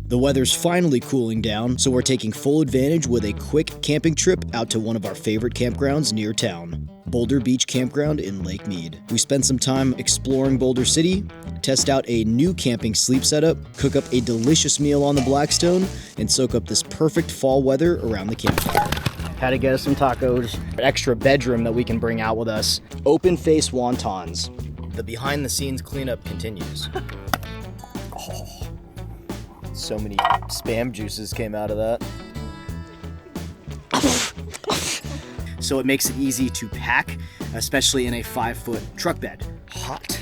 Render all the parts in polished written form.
The weather's finally cooling down, so we're taking full advantage with a quick camping trip out to one of our favorite campgrounds near town, Boulder Beach Campground in Lake Mead. We spent some time exploring Boulder City, test out a new camping sleep setup, cook up a delicious meal on the Blackstone, and soak up this perfect fall weather around the campfire. Had to get us some tacos. An extra bedroom that we can bring out with us. Open face wontons. The behind the scenes cleanup continues. Oh. So many spam juices came out of that. So it makes it easy to pack, especially in a 5-foot truck bed. Hot,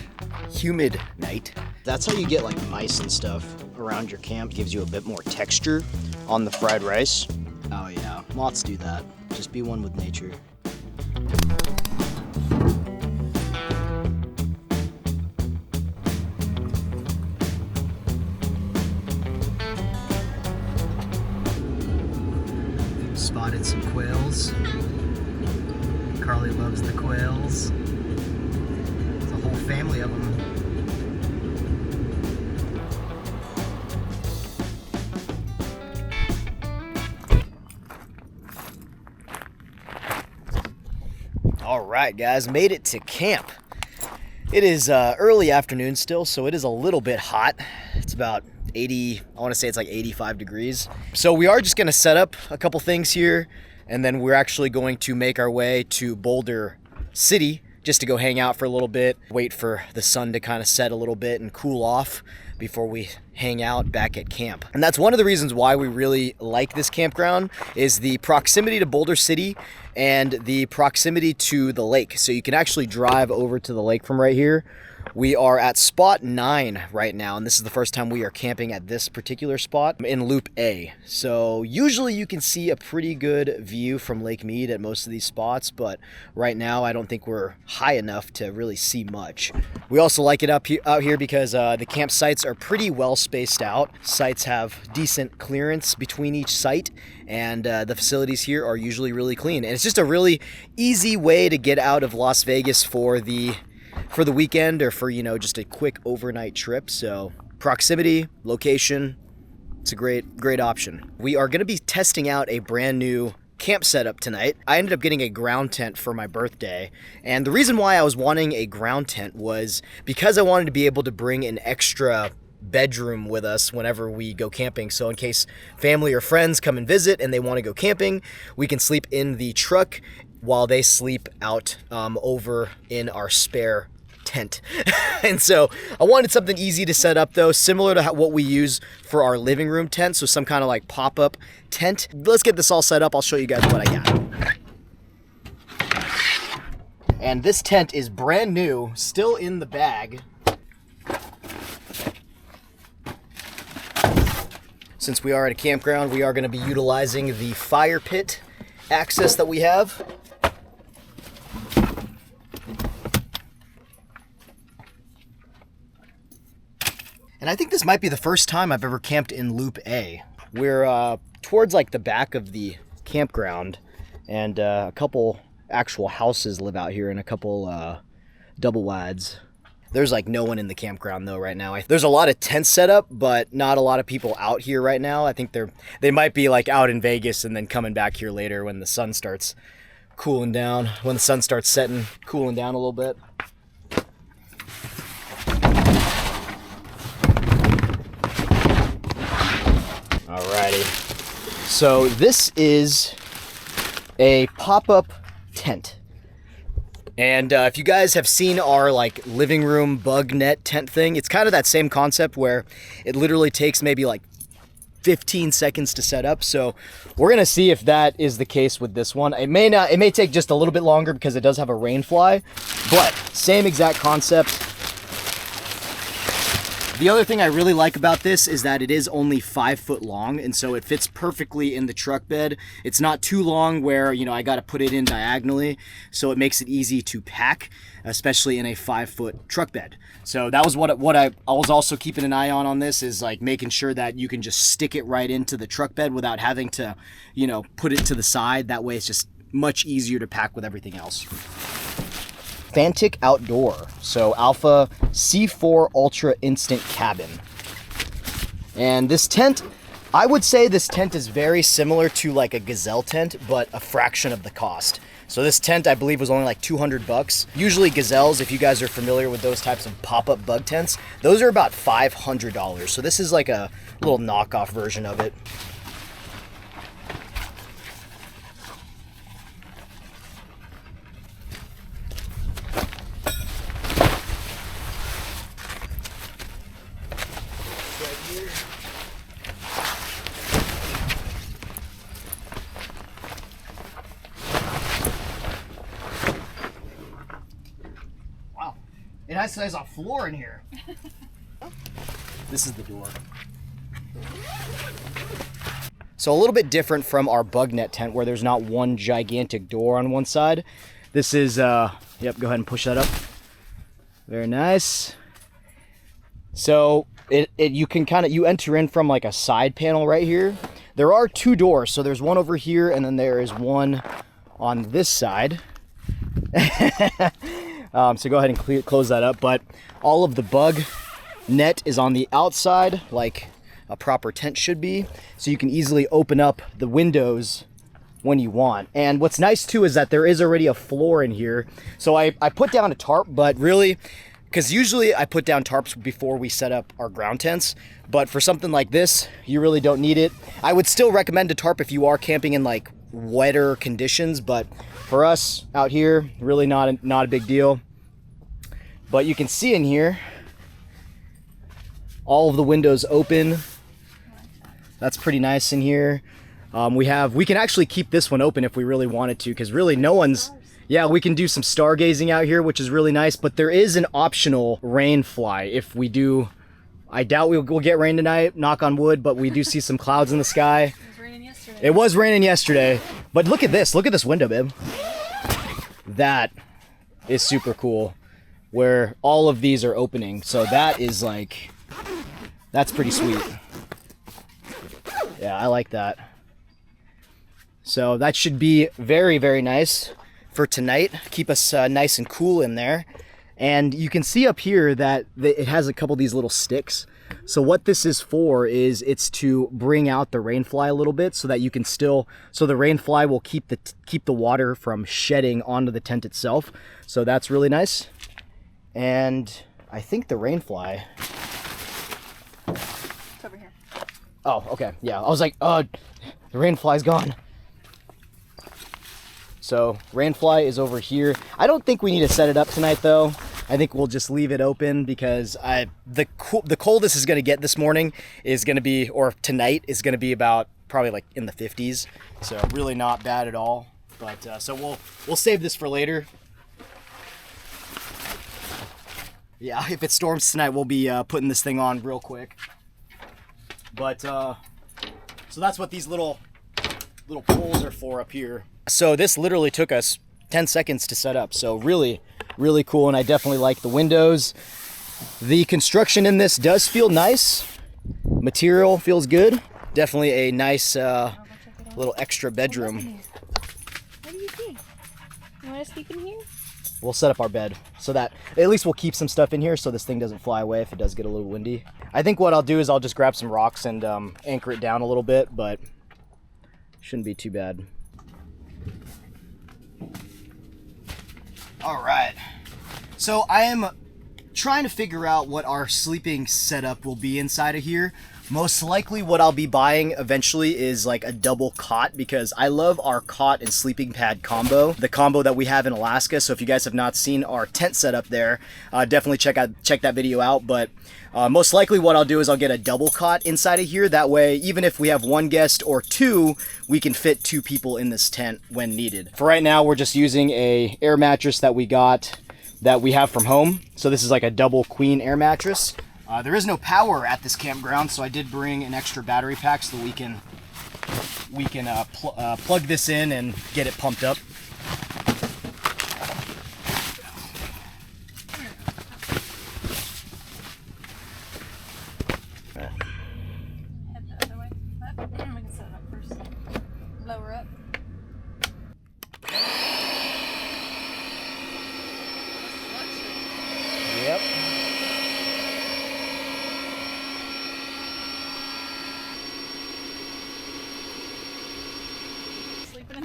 humid night. That's how you get like mice and stuff around your camp. Gives you a bit more texture on the fried rice. Oh yeah, moths do that. Just be one with nature. Spotted some quails. Carly loves the quails. It's a whole family of them. All right, guys, made it to camp. It is early afternoon still, so it is a little bit hot. It's about 80, I want to say it's like 85 degrees. So we are just going to set up a couple things here, and then we're actually going to make our way to Boulder City just to go hang out for a little bit, wait for the sun to kind of set a little bit and cool off before we hang out back at camp. And that's one of the reasons why we really like this campground is the proximity to Boulder City and the proximity to the lake. So you can actually drive over to the lake from right here. We are at spot 9 right now, and this is the first time we are camping at this particular spot in Loop A. So usually you can see a pretty good view from Lake Mead at most of these spots, but right now I don't think we're high enough to really see much. We also like it out here because the campsites are pretty well spaced out. Sites have decent clearance between each site, and the facilities here are usually really clean. And it's just a really easy way to get out of Las Vegas for the weekend or for, just a quick overnight trip. So proximity, location, it's a great option. We are going to be testing out a brand new camp setup tonight. I ended up getting a ground tent for my birthday, and the reason why I was wanting a ground tent was because I wanted to be able to bring an extra bedroom with us whenever we go camping. So in case family or friends come and visit and they want to go camping, we can sleep in the truck while they sleep out over in our spare tent. And so I wanted something easy to set up though, similar to what we use for our living room tent. So some kind of like pop-up tent. Let's get this all set up. I'll show you guys what I got. And this tent is brand new, still in the bag. Since we are at a campground, we are going to be utilizing the fire pit access that we have. And I think this might be the first time I've ever camped in Loop A. We're towards like the back of the campground, and a couple actual houses live out here and a couple double wides. There's like no one in the campground though right now. There's a lot of tents set up, but not a lot of people out here right now. I think they might be like out in Vegas and then coming back here later when the sun starts cooling down, when the sun starts setting, cooling down a little bit. Alrighty, so this is a pop-up tent. And if you guys have seen our like living room bug net tent thing, it's kind of that same concept where it literally takes maybe like 15 seconds to set up. So we're gonna see if that is the case with this one. It may take just a little bit longer because it does have a rain fly, but same exact concept. The other thing I really like about this is that it is only 5 foot long, and so it fits perfectly in the truck bed. It's not too long where, I got to put it in diagonally, so it makes it easy to pack, especially in a 5 foot truck bed. So that was what I was also keeping an eye on this, is like making sure that you can just stick it right into the truck bed without having to, put it to the side. That way it's just much easier to pack with everything else. Fantic Outdoor, so Alpha C4 Ultra Instant Cabin. And this tent, I would say this tent is very similar to like a Gazelle tent, but a fraction of the cost. So this tent, I believe, was only like 200 bucks. Usually Gazelles, if you guys are familiar with those types of pop-up bug tents, those are about $500. So this is like a little knockoff version of it. It has a floor in here. This is the door. So a little bit different from our bug net tent where there's not one gigantic door on one side. This is, yep, go ahead and push that up. Very nice. So you can you enter in from like a side panel right here. There are two doors. So there's one over here and then there is one on this side. So go ahead and close that up, but all of the bug net is on the outside like a proper tent should be, so you can easily open up the windows when you want. And what's nice too is that there is already a floor in here. So I put down a tarp, but really, because usually I put down tarps before we set up our ground tents, but for something like this, you really don't need it. I would still recommend a tarp if you are camping in like wetter conditions, but for us out here, really not a big deal. But you can see in here, all of the windows open. That's pretty nice in here. We can actually keep this one open if we really wanted to, because really no one's, yeah, we can do some stargazing out here, which is really nice, but there is an optional rain fly if we do. I doubt we'll get rain tonight, knock on wood, but we do see some clouds in the sky. It was raining yesterday, but look at this window, babe. That is super cool, where all of these are opening. So that is like, that's pretty sweet. Yeah, I like that. So that should be very, very nice for tonight. Keep us nice and cool in there. And you can see up here that it has a couple of these little sticks. So what this is for is it's to bring out the rainfly a little bit so that you can still, so the rainfly will keep the water from shedding onto the tent itself. So that's really nice. And I think the rainfly. It's over here. Oh, okay. Yeah, I was like, the rainfly's gone. So rainfly is over here. I don't think we need to set it up tonight though. I think we'll just leave it open because the coldest is going to get this morning is going to be, or tonight is going to be about probably like in the 50s. So really not bad at all. But so we'll save this for later. Yeah, if it storms tonight, we'll be putting this thing on real quick. But so that's what these little poles are for up here. So this literally took us 10 seconds to set up. So really, really cool. And I definitely like the windows. The construction in this does feel nice. Material feels good. Definitely a nice little extra bedroom. What do you think? You want to sleep in here? We'll set up our bed so that at least we'll keep some stuff in here so this thing doesn't fly away if it does get a little windy. I think what I'll do is I'll just grab some rocks and anchor it down a little bit, but shouldn't be too bad. All right, so I am trying to figure out what our sleeping setup will be inside of here. Most likely what I'll be buying eventually is like a double cot, because I love our cot and sleeping pad combo, the combo that we have in Alaska. So if you guys have not seen our tent setup there, definitely check that video out. But most likely what I'll do is I'll get a double cot inside of here. That way, even if we have one guest or two, we can fit 2 people in this tent when needed. For right now, we're just using a air mattress that we have from home. So this is like a double queen air mattress. There is no power at this campground, so I did bring an extra battery pack so that we can plug this in and get it pumped up. Head the other way. We can set it up first. Lower up. Yep.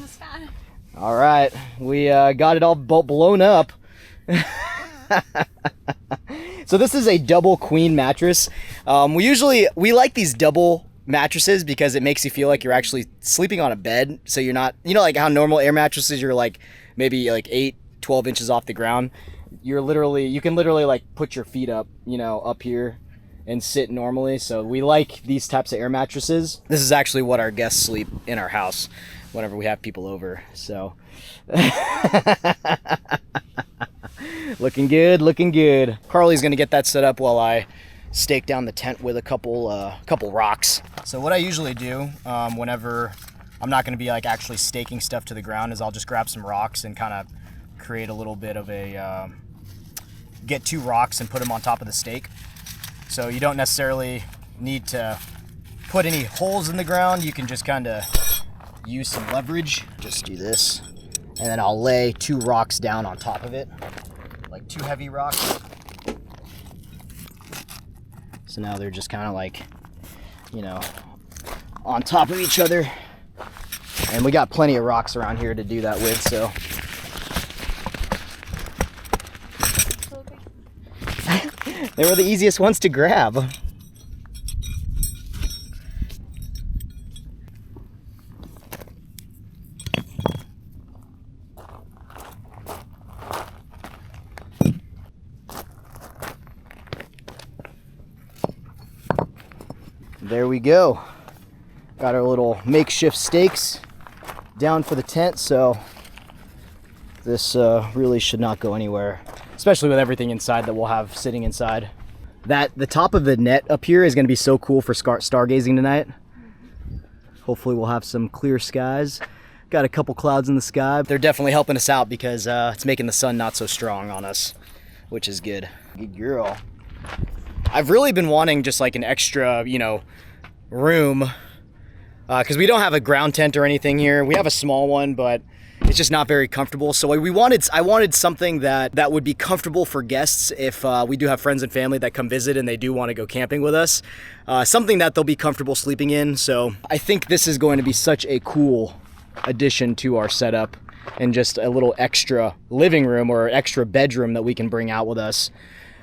the sky. All right, we got it all blown up. So this is a double queen mattress. We like these double mattresses because it makes you feel like you're actually sleeping on a bed. So you're not, you know, like how normal air mattresses, you're like maybe like 8-12 inches off the ground. You can literally like put your feet up, you know, up here and sit normally. So we like these types of air mattresses. This is actually what our guests sleep in our house whenever we have people over. So looking good, looking good. Carly's gonna get that set up while I stake down the tent with a couple rocks. So what I usually do whenever I'm not gonna be like actually staking stuff to the ground is I'll just grab some rocks and kind of create a little bit of a, get 2 rocks and put them on top of the stake. So you don't necessarily need to put any holes in the ground. You can just kind of use some leverage. Just do this. And then I'll lay 2 rocks down on top of it, like 2 heavy rocks. So now they're just kind of like, you know, on top of each other. And we got plenty of rocks around here to do that with, so. They were the easiest ones to grab. There we go. Got our little makeshift stakes down for the tent, so this really should not go anywhere, especially with everything inside that we'll have sitting inside. The top of the net up here is going to be so cool for stargazing tonight. Hopefully we'll have some clear skies. Got a couple clouds in the sky. They're definitely helping us out because it's making the sun not so strong on us, which is good. Good girl. I've really been wanting just like an extra, you know, room because we don't have a ground tent or anything here. We have a small one, but it's just not very comfortable. So I wanted something that would be comfortable for guests if we do have friends and family that come visit and they do want to go camping with us. Something that they'll be comfortable sleeping in. So I think this is going to be such a cool addition to our setup and just a little extra living room or extra bedroom that we can bring out with us.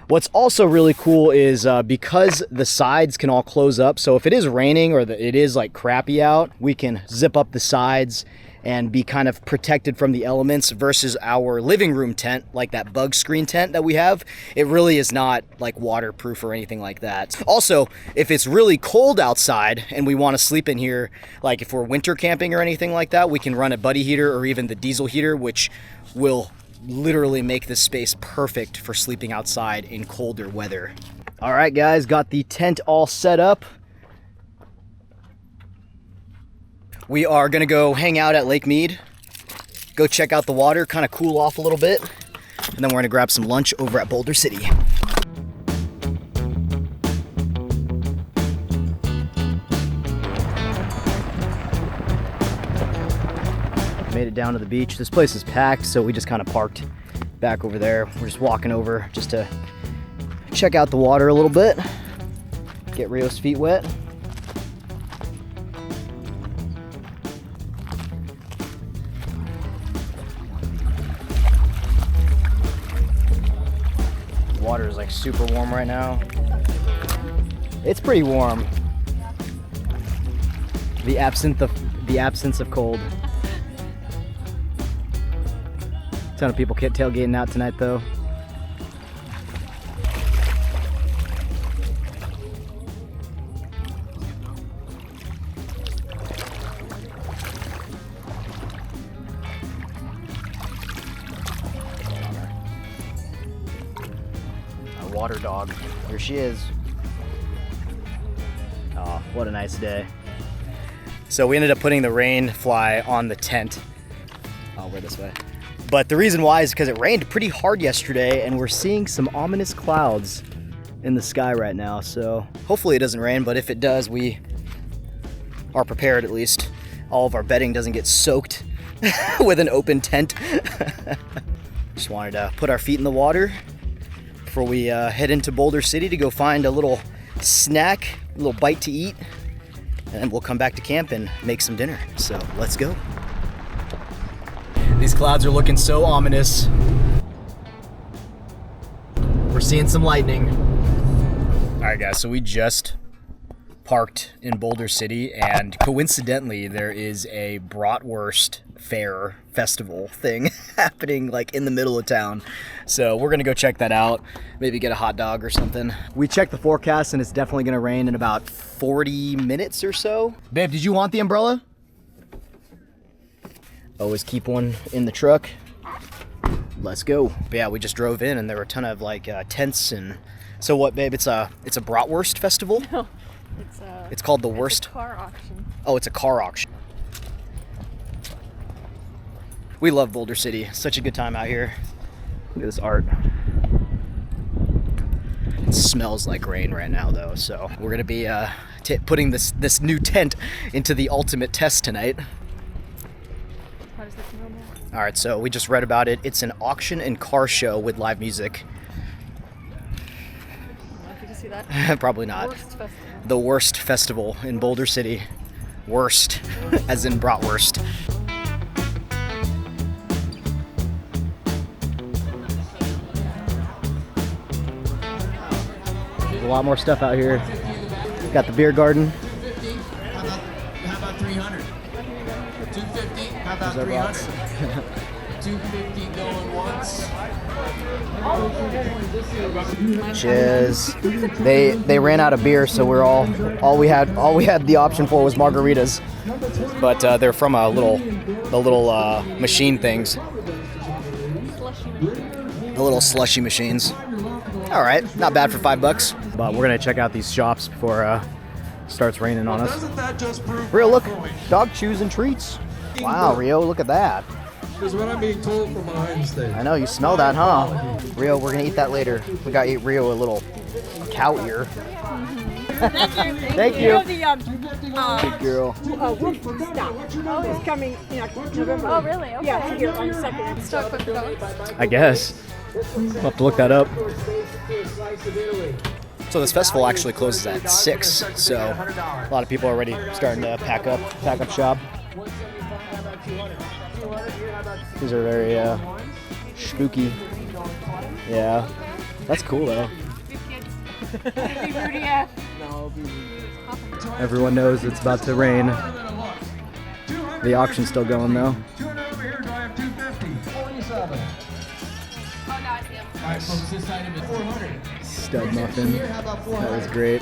What's also really cool is because the sides can all close up, so if it is raining or it is like crappy out, we can zip up the sides and be kind of protected from the elements versus our living room tent, like that bug screen tent that we have. It really is not like waterproof or anything like that. Also, if it's really cold outside and we want to sleep in here, like if we're winter camping or anything like that, we can run a buddy heater or even the diesel heater, which will literally make this space perfect for sleeping outside in colder weather. All right, guys, got the tent all set up. We are gonna go hang out at Lake Mead, go check out the water, kind of cool off a little bit, and then we're gonna grab some lunch over at Boulder City. Made it down to the beach. This place is packed, so we just kind of parked back over there. We're just walking over just to check out the water a little bit, get Rio's feet wet. The water is like super warm right now. It's pretty warm. The absence of cold. Ton of people tailgating out tonight, though. Our water dog. Here she is. Oh, what a nice day. So we ended up putting the rain fly on the tent. Oh, we're this way. But the reason why is because it rained pretty hard yesterday and we're seeing some ominous clouds in the sky right now. So hopefully it doesn't rain, but if it does, we are prepared at least. All of our bedding doesn't get soaked with an open tent. Just wanted to put our feet in the water before we head into Boulder City to go find a little snack, a little bite to eat, and then we'll come back to camp and make some dinner. So let's go. These clouds are looking so ominous. We're seeing some lightning. All right, guys, so we just parked in Boulder City, and coincidentally, there is a bratwurst fair festival thing happening like in the middle of town. So we're gonna go check that out, maybe get a hot dog or something. We checked the forecast and it's definitely gonna rain in about 40 minutes or so. Babe, did you want the umbrella? Always keep one in the truck. Let's go. But yeah, we just drove in and there were a ton of like tents and so what, babe? It's a bratwurst festival. No, it's called the worst. It's a car auction. Oh, it's a car auction. We love Boulder City. Such a good time out here. Look at this art. It smells like rain right now though, so we're gonna be putting this new tent into the ultimate test tonight. How does this smell now? All right, so we just read about it. It's an auction and car show with live music. Did you see that? Probably not. Worst festival. The worst festival in Boulder City. Worst, as in bratwurst. There's a lot more stuff out here. Got the beer garden. How about 300? 250? How about 300? 250 going once. Cheers. They ran out of beer, so we're all we had the option for was margaritas. But they're from the little machine things. The little slushy machines. All right, not bad for $5. But we're gonna check out these shops before it starts raining on us. Doesn't that just prove Rio, look, dog chews and treats. Wow, Rio, look at that. Because what I'm being told from behind the stage. I know, you smell that, huh? Rio, we're gonna eat that later. We gotta eat Rio a little cow ear. Thank you. Good girl. It's coming in November. Oh, really? Okay. Yeah, here on the 2nd. Start with the dogs. I guess. We'll have to look that up. So this festival actually closes at 6, so a lot of people are already starting to pack up shop. These are very spooky. Yeah, that's cool though. Everyone knows it's about to rain. The auction's still going though. Stud muffin. That was great.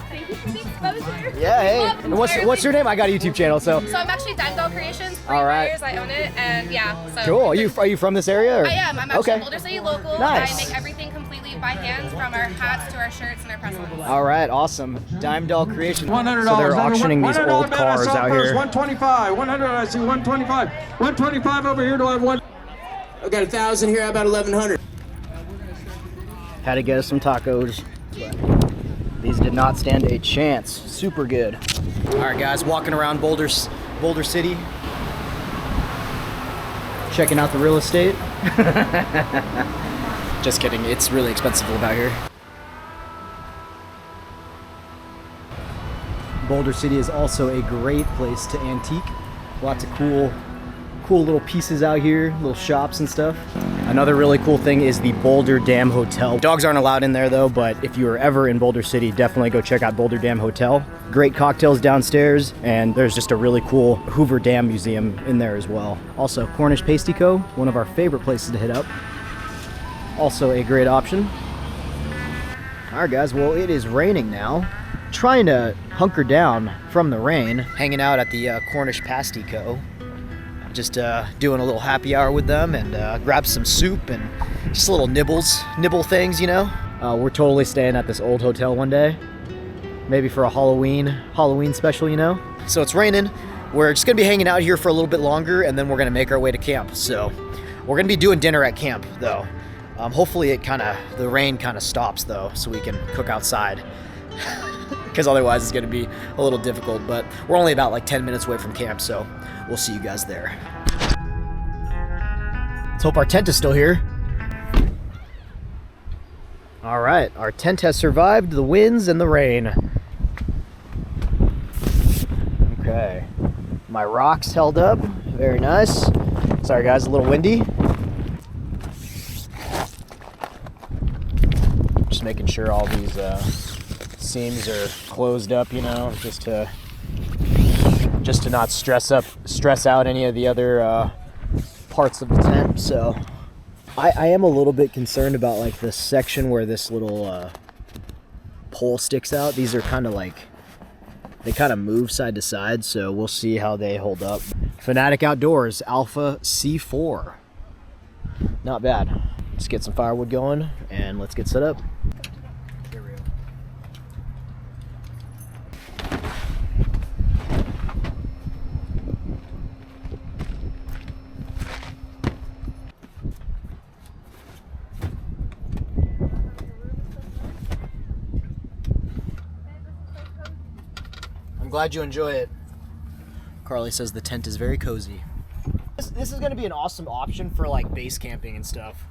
Thank you for the exposure. Yeah, hey. And what's your name? I got a YouTube channel, so. So I'm actually Dime Creations. All right. Years, I own it, and yeah. So Cool. Are you from this area? Or? I am. I'm actually okay. Boulder City local. Nice. I make everything completely by hand, from our hats to our shirts and our press ons. All right, awesome. Dime Doll Creation. $100. So they're auctioning these old cars out here. 125. 100. I see 125. 125 over here. Do I have one? I got 1,000 here. How about 1,100? Had to get us some tacos. But these did not stand a chance. Super good. All right, guys, walking around Boulder City, checking out the real estate. Just kidding. It's really expensive to live out here. Boulder City is also a great place to antique. Lots of cool little pieces out here, little shops and stuff. Another really cool thing is the Boulder Dam Hotel. Dogs aren't allowed in there though, but if you are ever in Boulder City, definitely go check out Boulder Dam Hotel. Great cocktails downstairs, and there's just a really cool Hoover Dam museum in there as well. Also, Cornish Pasty Co., one of our favorite places to hit up. Also a great option. All right, guys, well, it is raining now. Trying to hunker down from the rain. Hanging out at the Cornish Pasty Co. Just doing a little happy hour with them and grab some soup and just little nibble things, you know. We're totally staying at this old hotel one day, maybe for a Halloween special, you know. So it's raining. We're just gonna be hanging out here for a little bit longer, and then we're gonna make our way to camp. So we're gonna be doing dinner at camp though. Hopefully the rain kind of stops though, so we can cook outside. Because otherwise it's gonna be a little difficult. But we're only about like 10 minutes away from camp, so we'll see you guys there. Let's hope our tent is still here. All right, our tent has survived the winds and the rain. Okay, My rocks held up. Very nice. Sorry guys, a little windy. Just making sure all these seams are closed up, you know, just to not stress out any of the other parts of the tent. So I am a little bit concerned about like this section where this little pole sticks out. These are kind of like, they kind of move side to side, so we'll see how they hold up. Fanatic Outdoors Alpha C4. Not bad. Let's get some firewood going and let's get set up. Here we go. I'm glad you enjoy it. Carly says the tent is very cozy. This is going to be an awesome option for like base camping and stuff.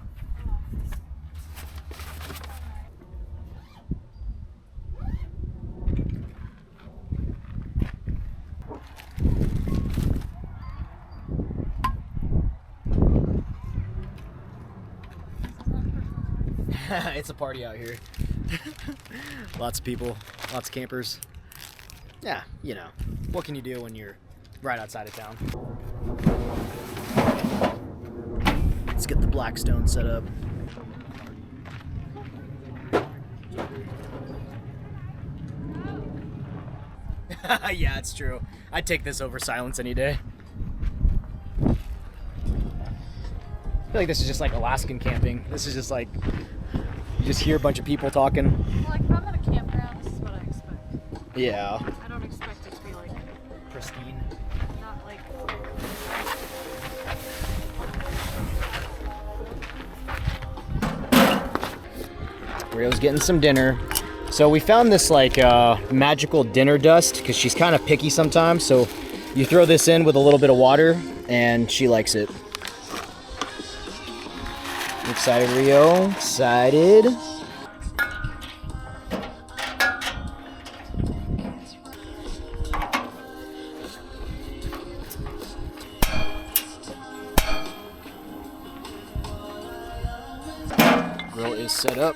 It's a party out here. Lots of people, lots of campers. Yeah, you know, what can you do when you're right outside of town? Let's get the Blackstone set up. Yeah, it's true. I'd take this over silence any day. I feel like this is just like Alaskan camping. This is just like, you just hear a bunch of people talking. Like, if I'm at a campground, this is what I expect. Yeah. I don't expect it to be like Pristine. not like. Rio's getting some dinner. So we found this like magical dinner dust because she's kind of picky sometimes. So you throw this in with a little bit of water and she likes it. Excited, Rio? Excited? Grill is set up.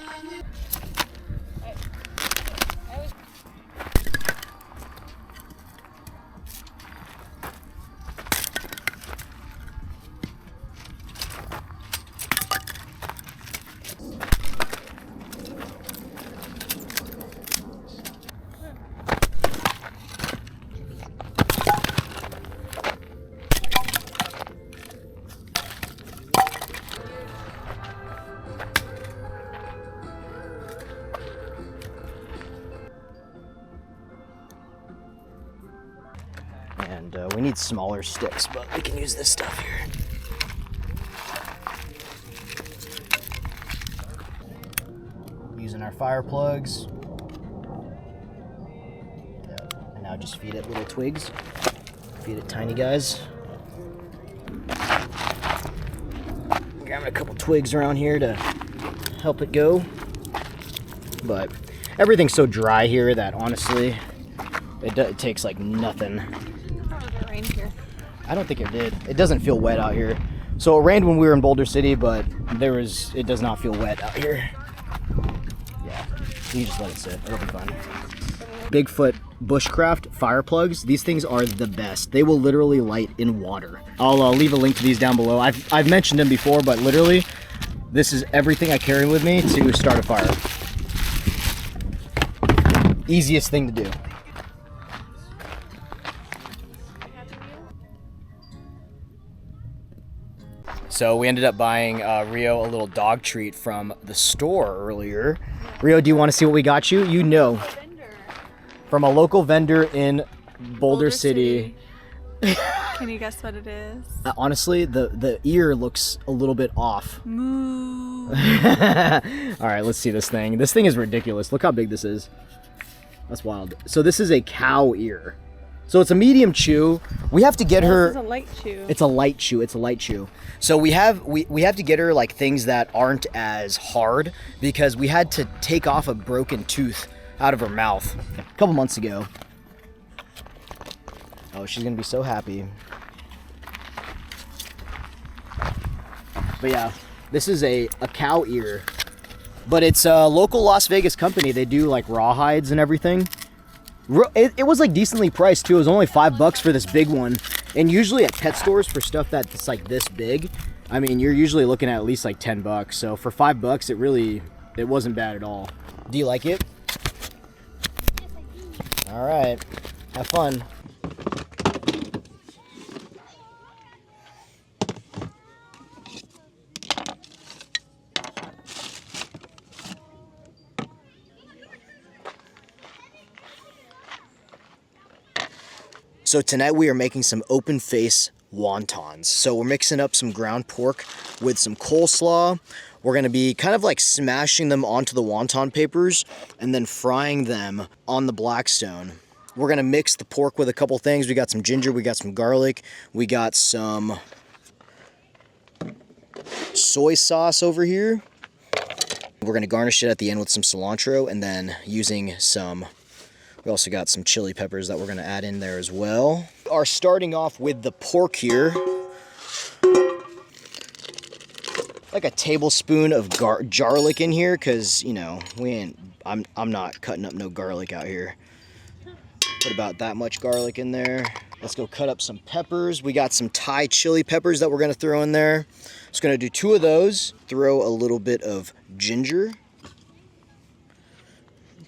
And we need smaller sticks, but we can use this stuff here. Using our fire plugs. And now just feed it little twigs. Feed it tiny guys. Grabbing a couple twigs around here to help it go. But everything's so dry here that honestly, it takes like nothing. I don't think it did. It doesn't feel wet out here. So it rained when we were in Boulder City, but it does not feel wet out here. Yeah, you just let it sit. It'll be fine. Bigfoot bushcraft fire plugs. These things are the best. They will literally light in water. I'll leave a link to these down below. I've mentioned them before, but literally, this is everything I carry with me to start a fire. Easiest thing to do. So we ended up buying Rio a little dog treat from the store earlier. Rio, do you want to see what we got you? You know. From a local vendor in Boulder City. Can you guess what it is? Honestly, the ear looks a little bit off. Moo. All right, let's see this thing. This thing is ridiculous. Look how big this is. That's wild. So this is a cow ear. So it's a medium chew. We have to get her. This is a light chew. It's a light chew. It's a light chew. So we have to get her like things that aren't as hard because we had to take off a broken tooth out of her mouth a couple months ago. Oh, she's gonna be so happy. But yeah, this is a cow ear. But it's a local Las Vegas company. They do like rawhides and everything. It was like decently priced too. It was only $5 for this big one. And usually at pet stores for stuff that's like this big, I mean, you're usually looking at least like $10. So for $5, it wasn't bad at all. Do you like it? Yes, I do. All right, have fun. So tonight we are making some open face wontons. So we're mixing up some ground pork with some coleslaw. We're gonna be kind of like smashing them onto the wonton papers and then frying them on the Blackstone. We're gonna mix the pork with a couple things. We got some ginger, we got some garlic, we got some soy sauce over here. We're gonna garnish it at the end with some cilantro and then using some, we also got some chili peppers that we're gonna add in there as well. We are starting off with the pork here. Like a tablespoon of garlic in here, cause you know I'm not cutting up no garlic out here. Put about that much garlic in there. Let's go cut up some peppers. We got some Thai chili peppers that we're gonna throw in there. Just gonna do 2 of those. Throw a little bit of ginger.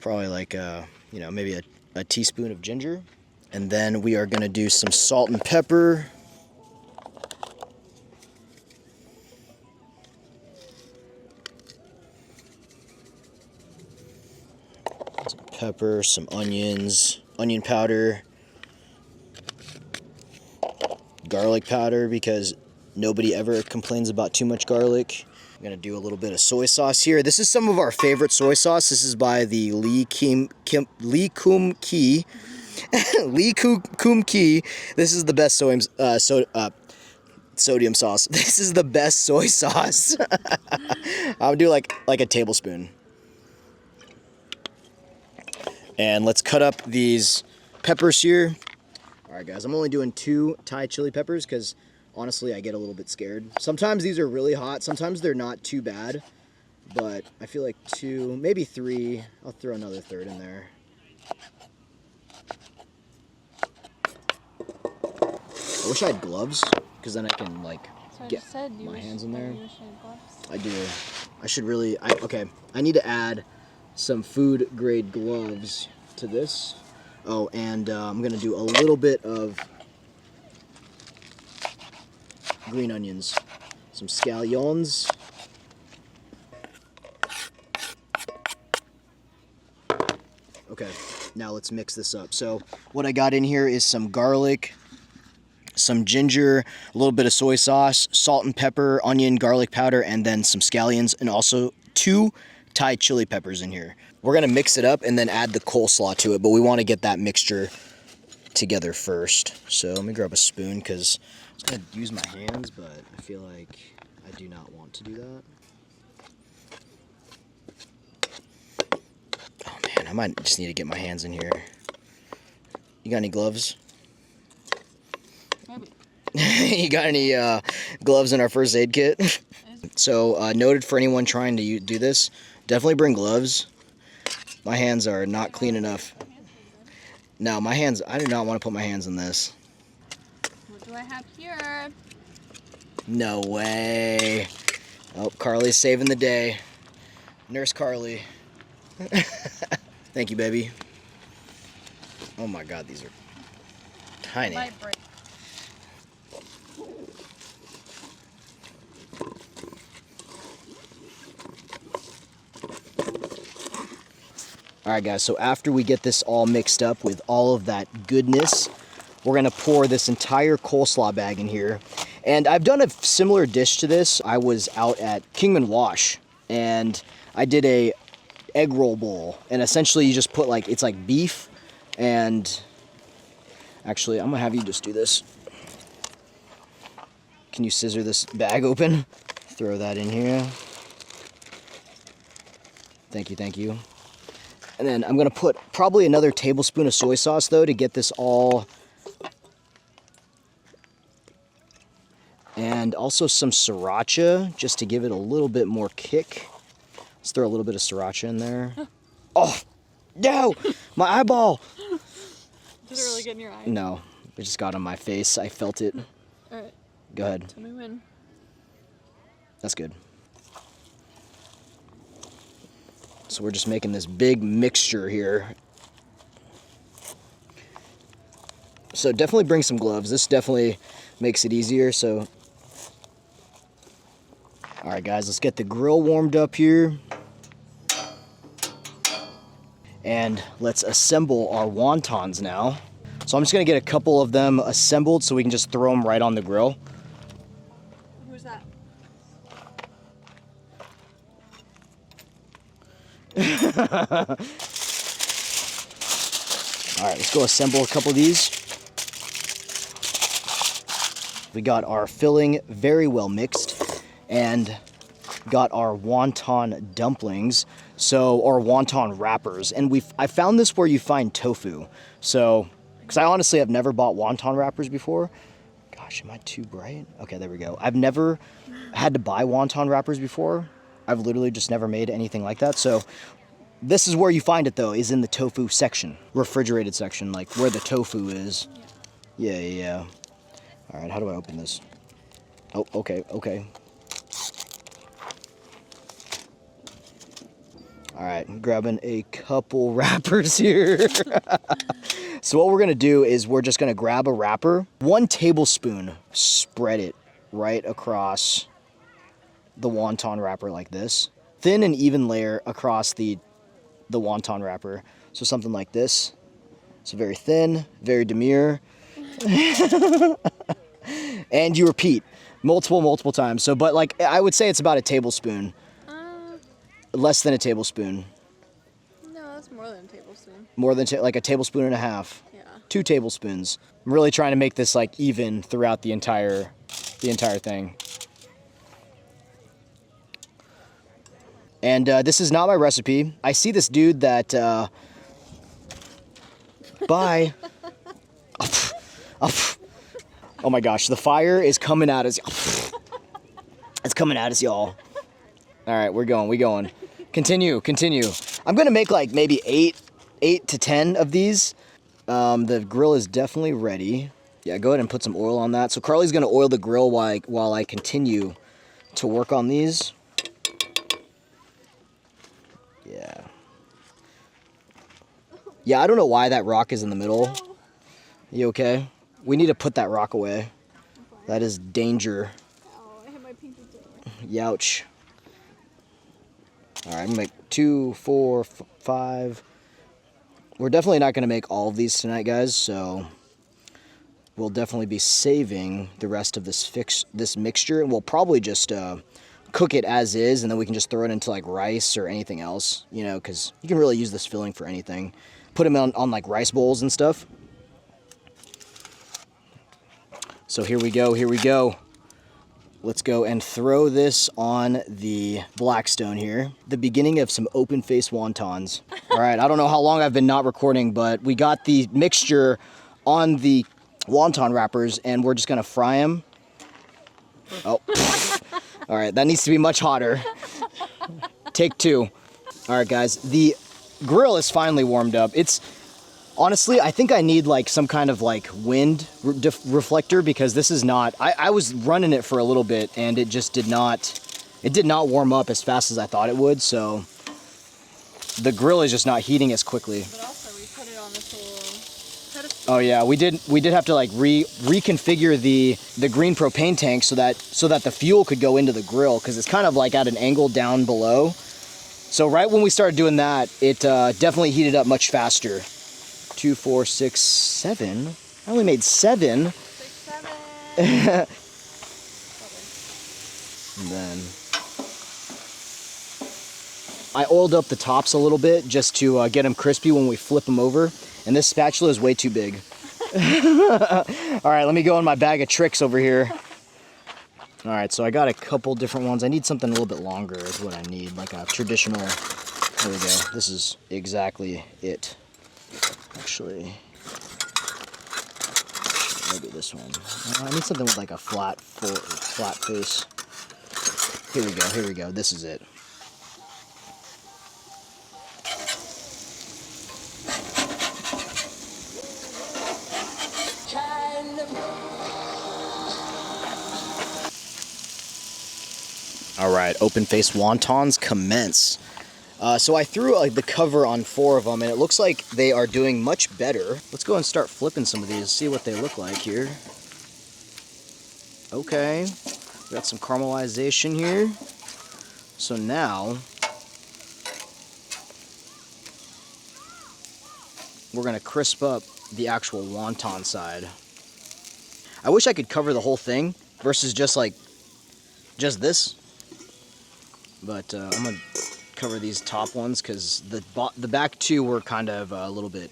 Probably like maybe a teaspoon of ginger. And then we are gonna do some salt and pepper. Some pepper, some onions, onion powder, garlic powder because nobody ever complains about too much garlic. I'm gonna do a little bit of soy sauce here. This is some of our favorite soy sauce. This is by the Lee Kum Kee. This is the best sodium sauce. This is the best soy sauce. I'll do like a tablespoon. And let's cut up these peppers here. All right, guys, I'm only doing 2 Thai chili peppers because honestly, I get a little bit scared. Sometimes these are really hot. Sometimes they're not too bad, but I feel like 2, maybe 3. I'll throw another third in there. I wish I had gloves because then I can like get my hands in there. I do. I should really, okay. I need to add some food grade gloves to this. Oh, and I'm gonna do a little bit of green onions, some scallions. Okay, now let's mix this up. So what I got in here is some garlic, some ginger, a little bit of soy sauce, salt and pepper, onion, garlic powder, and then some scallions, and also 2 Thai chili peppers in here. We're gonna mix it up and then add the coleslaw to it, but we wanna get that mixture together first. So let me grab a spoon because I was gonna use my hands, but I feel like I do not want to do that. Oh man, I might just need to get my hands in here. You got any gloves? Maybe. You got any gloves in our first aid kit? So noted for anyone trying to do this, definitely bring gloves. My hands are not clean enough. No, my hands, I do not want to put my hands in this. What do I have here? No way. Oh, Carly's saving the day. Nurse Carly. Thank you, baby. Oh my God, these are tiny. Light break. All right, guys, so after we get this all mixed up with all of that goodness, we're gonna pour this entire coleslaw bag in here. And I've done a similar dish to this. I was out at Kingman Wash, and I did a egg roll bowl. And essentially you just put like, it's like beef, and actually, I'm gonna have you just do this. Can you scissor this bag open? Throw that in here. Thank you, thank you. And then I'm gonna put probably another tablespoon of soy sauce though to get this all and also some sriracha just to give it a little bit more kick. Let's throw a little bit of sriracha in there. Oh, no, my eyeball. Did it really get in your eye? No, it just got on my face. I felt it. All right. Go ahead. Tell me when. That's good. So we're just making this big mixture here. So definitely bring some gloves. This definitely makes it easier. So, all right, guys, let's get the grill warmed up here. And let's assemble our wontons now. So I'm just gonna get a couple of them assembled so we can just throw them right on the grill. Who's that? All right, let's go assemble a couple of these. We got our filling very well mixed and got our wonton dumplings, or wonton wrappers. And I found this where you find tofu. So, because I honestly have never bought wonton wrappers before. Gosh, am I too bright? Okay, there we go. I've never had to buy wonton wrappers before. I've literally just never made anything like that. So this is where you find it though, is in the tofu section, refrigerated section, like where the tofu is. Yeah. All right, how do I open this? Oh, okay. All right, I'm grabbing a couple wrappers here. So what we're gonna do is we're just gonna grab a wrapper, 1 tablespoon, spread it right across the wonton wrapper like this. Thin and even layer across the wonton wrapper. So something like this. So very thin, very demure. And you repeat multiple times. So, but like, I would say it's about a tablespoon. Less than a tablespoon. No, that's more than a tablespoon. More than like a tablespoon and a half. Yeah. 2 tablespoons. I'm really trying to make this like even throughout the entire thing. And this is not my recipe. I see this dude that, bye. Oh my gosh, the fire is coming at us. It's coming at us, y'all. All right, we're going. Continue. I'm gonna make like maybe 8 to 10 of these. The grill is definitely ready. Yeah, go ahead and put some oil on that. So Carly's gonna oil the grill while I continue to work on these. Yeah, I don't know why that rock is in the middle. You okay? We need to put that rock away. That is danger. Oh, I hit my pinky too. Youch. All right, I'm gonna make 2, 4, 5. We're definitely not gonna make all of these tonight, guys, so we'll definitely be saving the rest of this mixture, and we'll probably just cook it as is, and then we can just throw it into like rice or anything else, you know, because you can really use this filling for anything. Put them on like rice bowls and stuff. So here we go. Let's go and throw this on the Blackstone here. The beginning of some open face wontons. All right, I don't know how long I've been not recording, but we got the mixture on the wonton wrappers and we're just gonna fry them. Oh, all right, that needs to be much hotter. Take 2. All right, guys, the grill is finally warmed up. It's honestly, I think I need like some kind of like wind reflector because this is not, I was running it for a little bit and it just did not warm up as fast as I thought it would. So the grill is just not heating as quickly. But also we put it on this whole pedestal. Oh yeah, we did have to like reconfigure the green propane tank so that the fuel could go into the grill because it's kind of like at an angle down below. So right when we started doing that, it definitely heated up much faster. 2, 4, 6, 7. I only made 7. 6, 7. And then I oiled up the tops a little bit just to get them crispy when we flip them over. And this spatula is way too big. All right, let me go in my bag of tricks over here. All right, so I got a couple different ones. I need something a little bit longer is what I need, like a traditional. There we go. This is exactly it. Actually, Maybe this one. I need something with like a flat face. Here we go, here we go. This is it. All right, open face wontons commence. So I threw the cover on 4 of them, and it looks like they are doing much better. Let's go and start flipping some of these, see what they look like here. Okay, we got some caramelization here. So now, we're gonna crisp up the actual wonton side. I wish I could cover the whole thing versus just this. But I'm gonna cover these top ones because the back 2 were kind of a little bit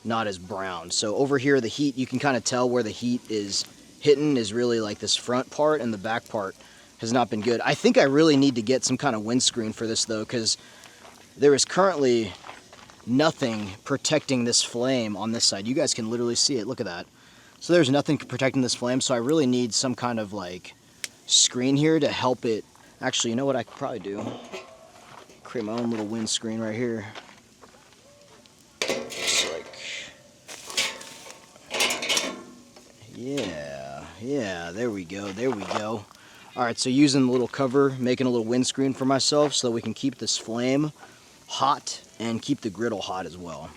not as brown. So over here, the heat, you can kind of tell where the heat is hitting is really like this front part, and the back part has not been good. I think I really need to get some kind of windscreen for this though, because there is currently nothing protecting this flame on this side. You guys can literally see it, look at that. So there's nothing protecting this flame, so I really need some kind of like screen here to help it. Actually, you know what I could probably do? Create my own little windscreen right here. Just like, yeah, there we go, there we go. All right, so using the little cover, making a little windscreen for myself so that we can keep this flame hot and keep the griddle hot as well.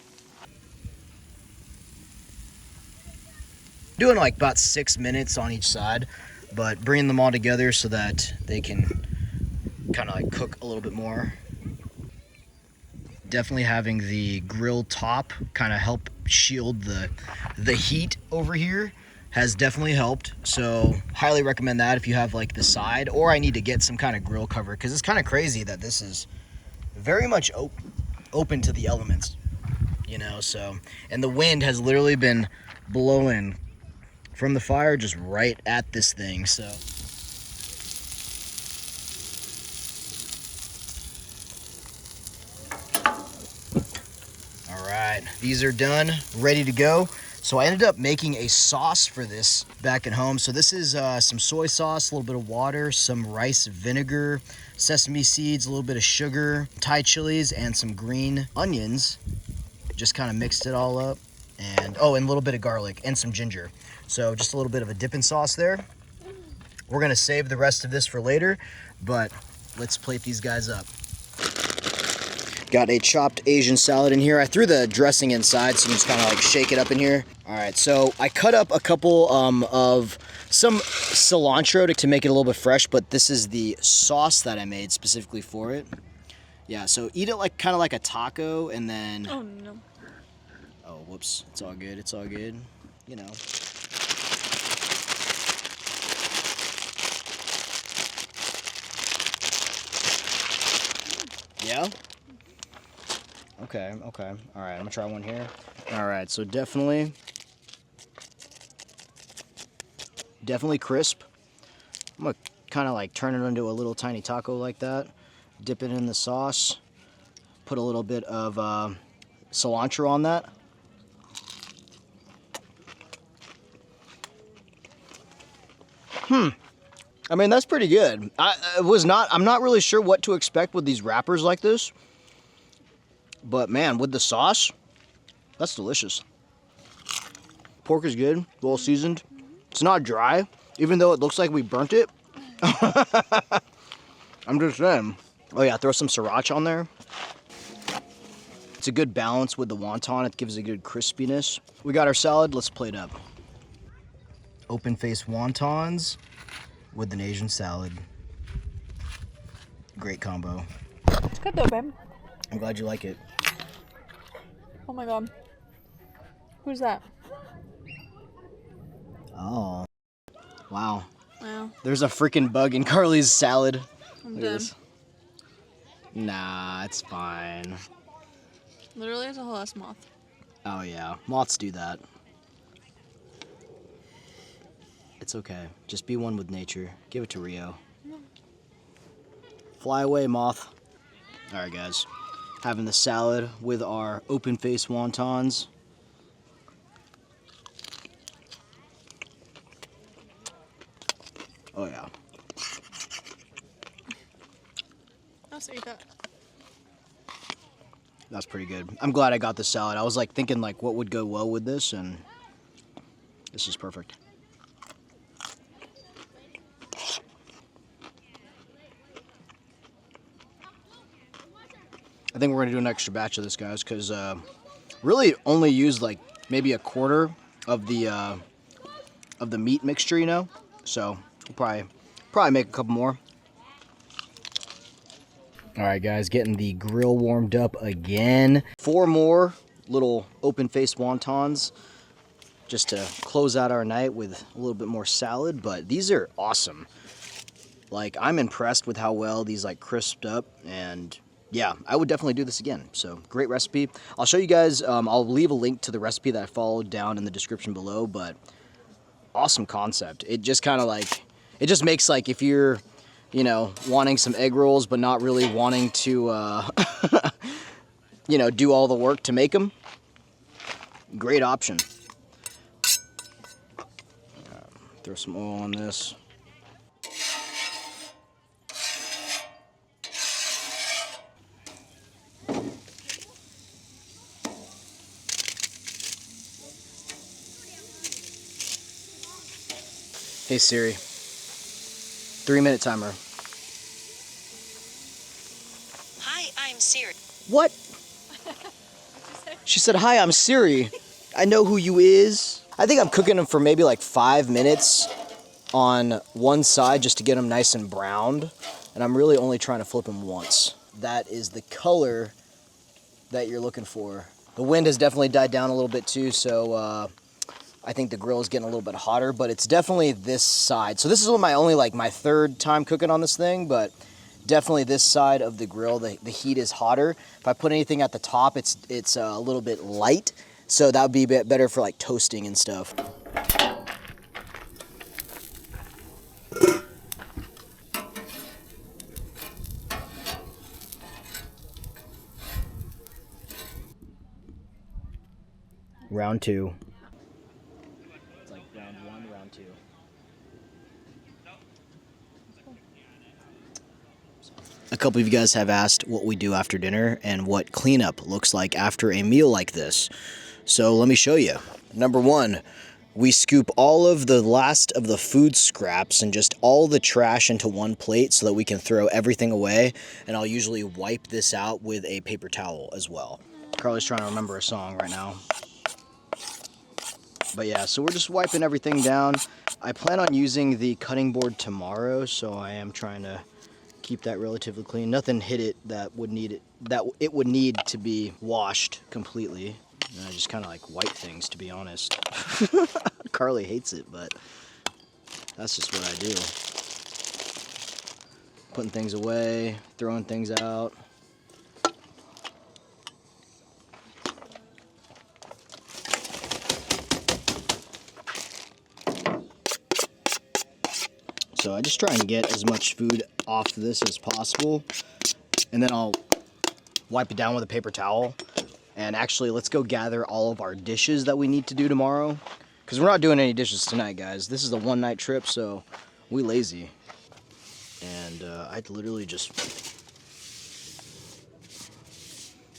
Doing like about 6 minutes on each side, but bringing them all together so that they can kind of like cook a little bit more. Definitely having the grill top kind of help shield the heat over here has definitely helped. So highly recommend that if you have like the side, or I need to get some kind of grill cover because it's kind of crazy that this is very much open to the elements, you know. So, and the wind has literally been blowing from the fire just right at this thing. So these are done, ready to go. So I ended up making a sauce for this back at home. So this is some soy sauce, a little bit of water, some rice vinegar, sesame seeds, a little bit of sugar, Thai chilies, and some green onions. Just kind of mixed it all up. And a little bit of garlic and some ginger. So just a little bit of a dipping sauce there. We're gonna save the rest of this for later, but let's plate these guys up. Got a chopped Asian salad in here. I threw the dressing inside, so you can just kind of like shake it up in here. All right, so I cut up a couple of some cilantro to make it a little bit fresh, but this is the sauce that I made specifically for it. Yeah, so eat it like kind of like a taco, and then... Oh, no. Oh, whoops. It's all good. It's all good. You know. Yeah? Okay. All right, I'm gonna try one here. All right, so definitely crisp. I'm gonna kind of like turn it into a little tiny taco like that. Dip it in the sauce. Put a little bit of cilantro on that. I mean, that's pretty good. I'm not really sure what to expect with these wrappers like this. But man, with the sauce, that's delicious. Pork is good, well seasoned. It's not dry, even though it looks like we burnt it. I'm just saying. Oh yeah, throw some sriracha on there. It's a good balance with the wonton. It gives a good crispiness. We got our salad, let's plate up. Open face wontons with an Asian salad. Great combo. It's good though, babe. I'm glad you like it. Oh my god. Who's that? Oh. Wow. Wow. There's a freaking bug in Carly's salad. I'm Look at done. this. Nah, it's fine. Literally, it's a whole ass moth. Oh yeah, moths do that. It's okay. Just be one with nature. Give it to Rio. Fly away, moth. All right, guys. Having the salad with our open face wontons. Oh yeah. Oh, so you thought. That's pretty good. I'm glad I got the salad. I was like thinking like what would go well with this, and this is perfect. I think we're gonna do an extra batch of this, guys, because really only used like maybe a quarter of the meat mixture, you know. So we'll probably make a couple more. All right, guys, getting the grill warmed up again. 4 more little open-faced wontons just to close out our night with a little bit more salad. But these are awesome. Like, I'm impressed with how well these like crisped up, and yeah, I would definitely do this again. So great recipe. I'll show you guys. I'll leave a link to the recipe that I followed down in the description below. But awesome concept. It just kind of like, it just makes like if you're, you know, wanting some egg rolls but not really wanting to, you know, do all the work to make them. Great option. Throw some oil on this. Hey Siri, 3-minute timer. Hi, I'm Siri. What? She said, hi, I'm Siri. I know who you is. I think I'm cooking them for maybe like 5 minutes on one side just to get them nice and browned. And I'm really only trying to flip them once. That is the color that you're looking for. The wind has definitely died down a little bit too, so I think the grill is getting a little bit hotter, but it's definitely this side. So this is my only like my 3rd time cooking on this thing, but definitely this side of the grill, the heat is hotter. If I put anything at the top, it's a little bit light, so that would be a bit better for like toasting and stuff. Round 2. It's like round 1, round 2. A couple of you guys have asked what we do after dinner and what cleanup looks like after a meal like this. So let me show you. Number 1, we scoop all of the last of the food scraps and just all the trash into one plate so that we can throw everything away. And I'll usually wipe this out with a paper towel as well. Carly's trying to remember a song right now. But yeah, so we're just wiping everything down. I plan on using the cutting board tomorrow, so I am trying to keep that relatively clean. Nothing hit it that would need to be washed completely. And I just kind of like wipe things, to be honest. Carly hates it, but that's just what I do. Putting things away, throwing things out. So I just try and get as much food off this as possible, and then I'll wipe it down with a paper towel. And actually, let's go gather all of our dishes that we need to do tomorrow, because we're not doing any dishes tonight, guys. This is a one-night trip, so we lazy. And I'd literally just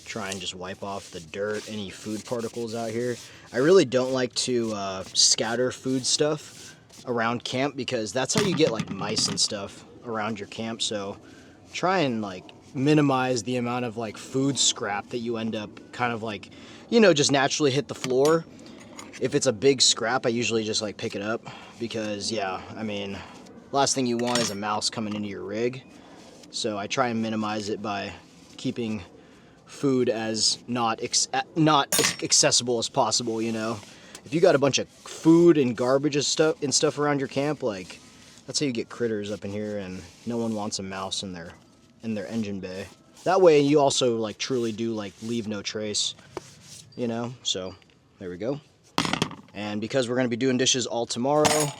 try and just wipe off the dirt, any food particles out here. I really don't like to scatter food stuff around camp, because that's how you get like mice and stuff around your camp. So try and like minimize the amount of like food scrap that you end up kind of like, you know, just naturally hit the floor. If it's a big scrap, I usually just like pick it up, because yeah, I mean, last thing you want is a mouse coming into your rig. So I try and minimize it by keeping food as not accessible as possible, you know. If you got a bunch of food and garbage and stuff around your camp, like, that's how you get critters up in here, and no one wants a mouse in their engine bay. That way you also like truly do like leave no trace, you know. So there we go. And because we're going to be doing dishes all tomorrow,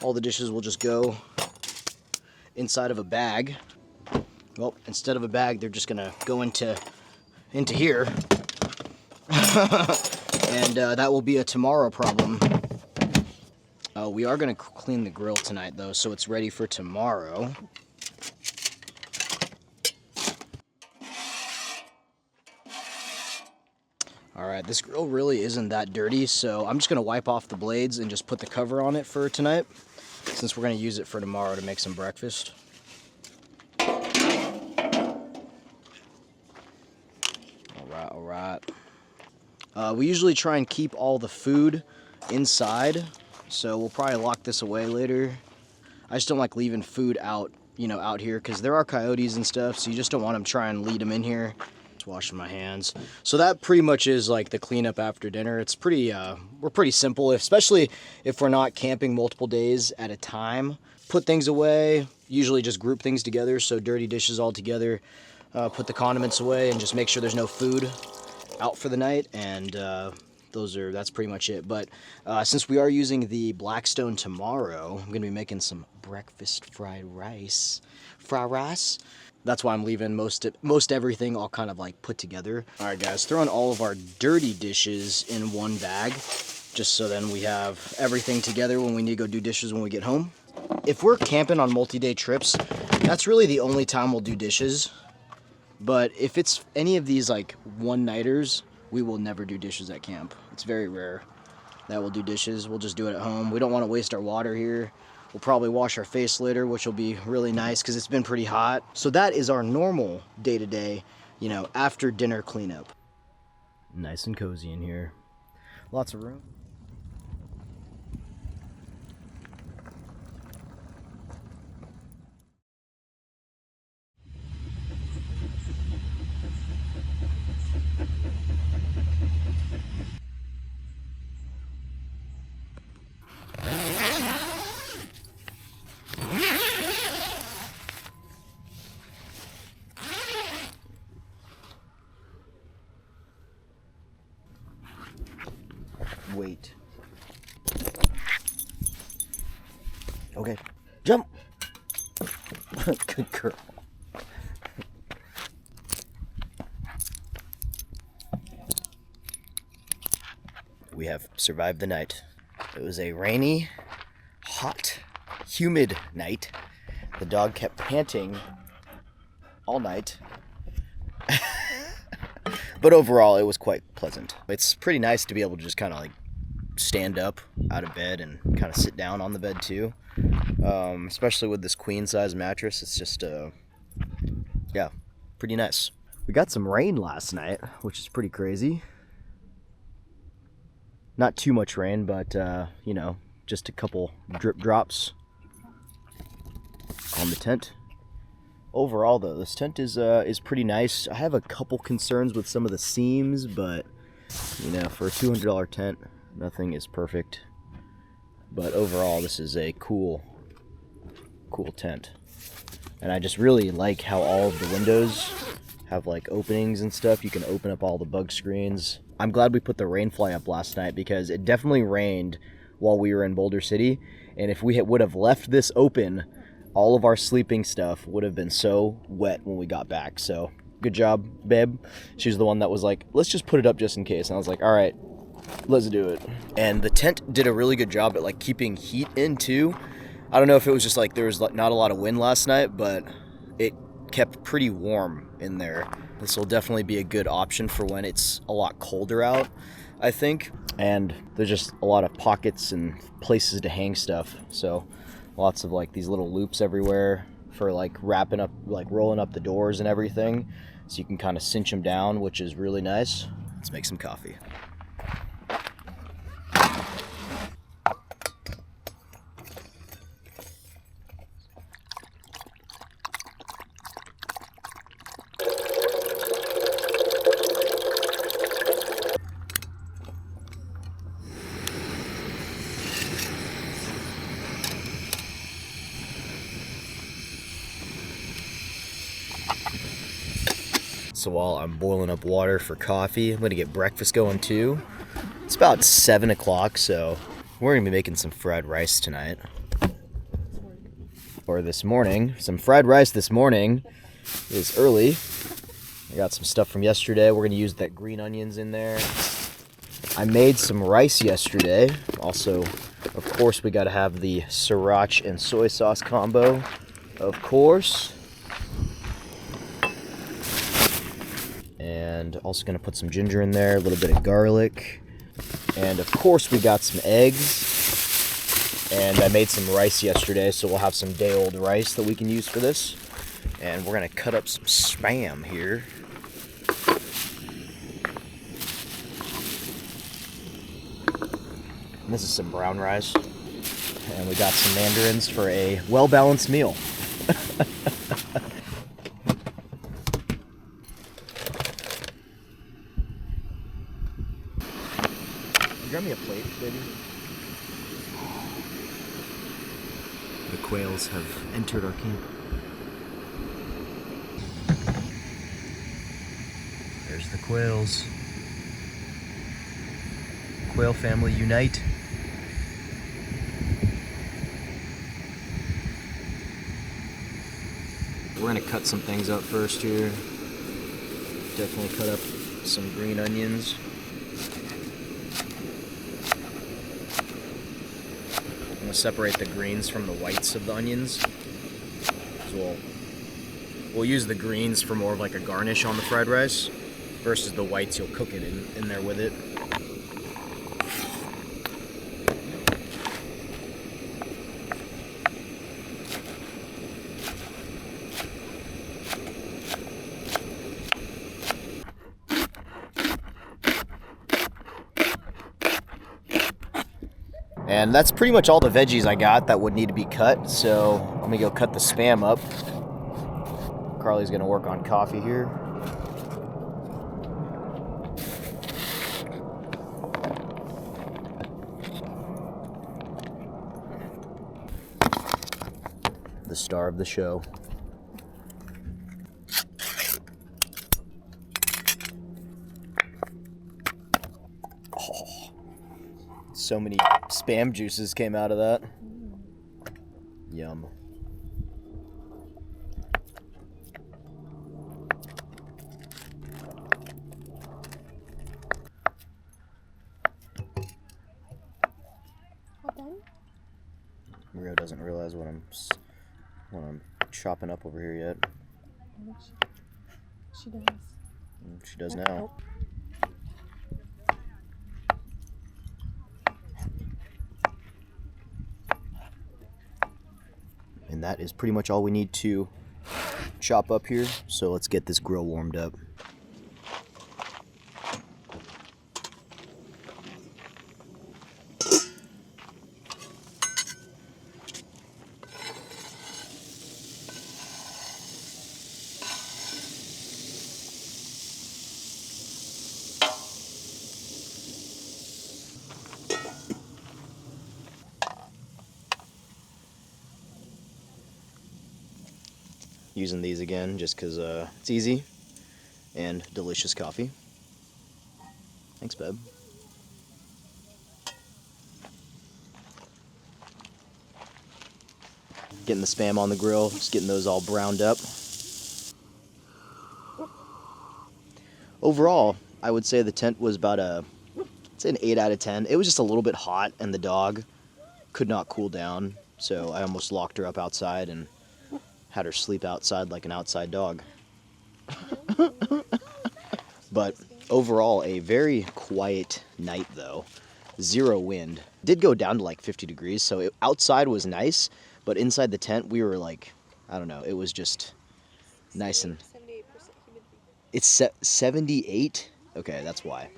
all the dishes will just go inside of a bag. Well, instead of a bag, they're just going to go into here. And that will be a tomorrow problem. We are going to clean the grill tonight, though, so it's ready for tomorrow. Alright, this grill really isn't that dirty, so I'm just going to wipe off the blades and just put the cover on it for tonight, since we're going to use it for tomorrow to make some breakfast. Alright. We usually try and keep all the food inside, so we'll probably lock this away later. I just don't like leaving food out, out here, because there are coyotes and stuff, so you just don't want them trying to lead them in here. Just washing my hands. So that pretty much is like the cleanup after dinner. It's pretty, we're pretty simple, especially if we're not camping multiple days at a time. Put things away, usually just group things together, so dirty dishes all together. Put the condiments away and just make sure there's no food out for the night, and that's pretty much it. But since we are using the Blackstone tomorrow, I'm gonna be making some breakfast fried rice. That's why I'm leaving most everything all kind of like put together. All right, guys, throwing all of our dirty dishes in one bag, just so then we have everything together when we need to go do dishes when we get home. If we're camping on multi-day trips, that's really the only time we'll do dishes. But if it's any of these like one-nighters, we will never do dishes at camp. It's very rare that we'll do dishes. We'll just do it at home. We don't want to waste our water here. We'll probably wash our face later, which will be really nice because it's been pretty hot. So that is our normal day-to-day, after dinner cleanup. Nice and cozy in here. Lots of room. Wait. Okay. Jump! Good girl. We have survived the night. It was a rainy, hot, humid night. The dog kept panting all night. But overall, it was quite pleasant. It's pretty nice to be able to just kind of like stand up out of bed and kind of sit down on the bed too. Especially with this queen size mattress. It's just, yeah, pretty nice. We got some rain last night, which is pretty crazy. Not too much rain, but, just a couple drip drops on the tent. Overall, though, this tent is pretty nice. I have a couple concerns with some of the seams, but, for a $200 tent, nothing is perfect. But overall, this is a cool tent. And I just really like how all of the windows have, like, openings and stuff. You can open up all the bug screens. I'm glad we put the rain fly up last night because it definitely rained while we were in Boulder City. And if we would have left this open, all of our sleeping stuff would have been so wet when we got back. So good job, babe. She was the one that was like, let's just put it up just in case. And I was like, all right, let's do it. And the tent did a really good job at like keeping heat in too. I don't know if it was just like there was not a lot of wind last night, but it kept pretty warm in there. This will definitely be a good option for when it's a lot colder out, I think. And there's just a lot of pockets and places to hang stuff. So lots of like these little loops everywhere for like wrapping up, like rolling up the doors and everything. So you can kind of cinch them down, which is really nice. Let's make some coffee. So while I'm boiling up water for coffee, I'm gonna get breakfast going too. It's about 7 o'clock, so we're gonna be making some fried rice tonight. Or this morning. Some fried rice this morning. It is early. I got some stuff from yesterday. We're gonna use that green onions in there. I made some rice yesterday. Also, of course, we got to have the sriracha and soy sauce combo. Of course. And also going to put some ginger in there, a little bit of garlic. And of course, we got some eggs. And I made some rice yesterday, so we'll have some day-old rice that we can use for this. And we're going to cut up some Spam here. And this is some brown rice. And we got some mandarins for a well-balanced meal. Grab me a plate, baby. The quails have entered our camp. There's the quails. Quail family unite. We're gonna cut some things up first here. Definitely cut up some green onions. I'm gonna separate the greens from the whites of the onions. So we'll use the greens for more of like a garnish on the fried rice, versus the whites you'll cook it in there with it. And that's pretty much all the veggies I got that would need to be cut, so let me go cut the Spam up. Carly's gonna work on coffee here. The star of the show. So many Spam juices came out of that. Yum. All done? Rio doesn't realize what I'm chopping up over here yet. She does. She does now. And that is pretty much all we need to chop up here. So let's get this grill warmed up. Using these again just because it's easy and delicious coffee. Thanks, babe. Getting the Spam on the grill, just getting those all browned up. Overall, I would say the tent was about it's an 8 out of 10. It was just a little bit hot and the dog could not cool down, so I almost locked her up outside and had her sleep outside like an outside dog. But overall, a very quiet night though. Zero wind. Did go down to like 50 degrees, so outside was nice, but inside the tent we were like, I don't know, it was just nice and... 78% humidity. It's 78? Okay, that's why.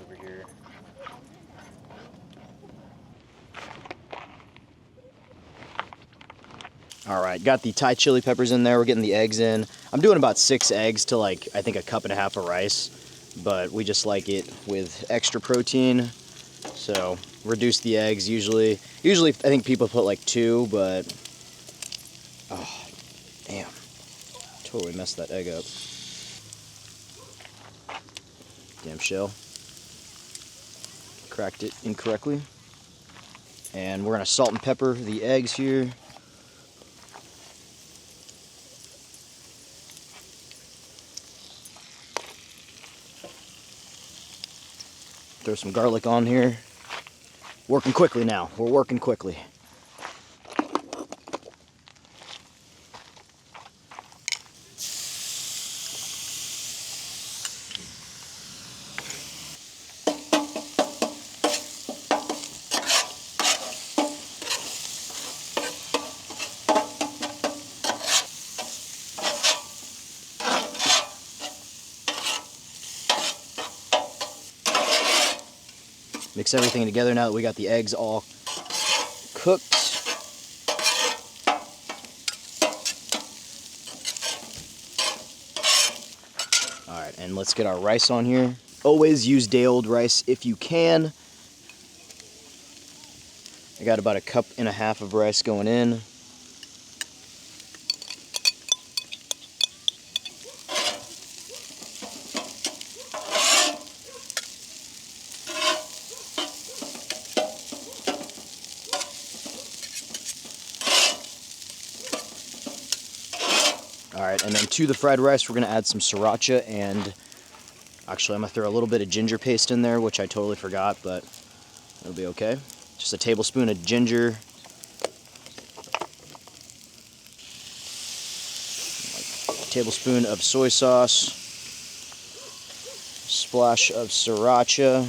Over here. All right, got the Thai chili peppers in there. We're getting the eggs in. I'm doing about 6 eggs to like, I think a cup and a half of rice, but we just like it with extra protein. So reduce the eggs usually. I think people put like 2, but oh, damn. Totally messed that egg up. Damn shell. cracked it incorrectly. And we're gonna salt and pepper the eggs here. Throw some garlic on here. Working quickly now. We're working quickly. Mix everything together now that we got the eggs all cooked. All right, and let's get our rice on here. Always use day-old rice if you can. I got about 1.5 cups of rice going in. Alright, and then to the fried rice, we're going to add some sriracha, and actually I'm going to throw a little bit of ginger paste in there, which I totally forgot, but it'll be okay. Just a tablespoon of ginger. A tablespoon of soy sauce. Splash of sriracha.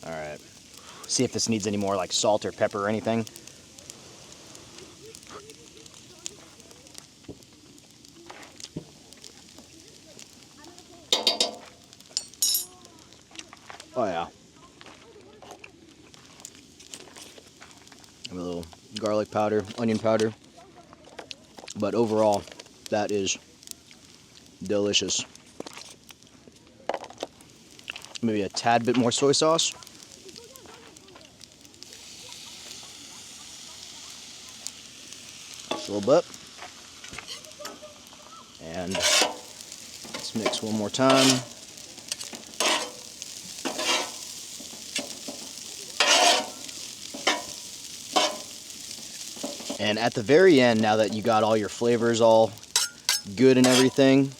Alright, see if this needs any more like salt or pepper or anything. Oh yeah. A little garlic powder, onion powder. But overall, that is delicious. Maybe a tad bit more soy sauce. Just a little bit. And let's mix one more time. And at the very end, now that you got all your flavors all good and everything,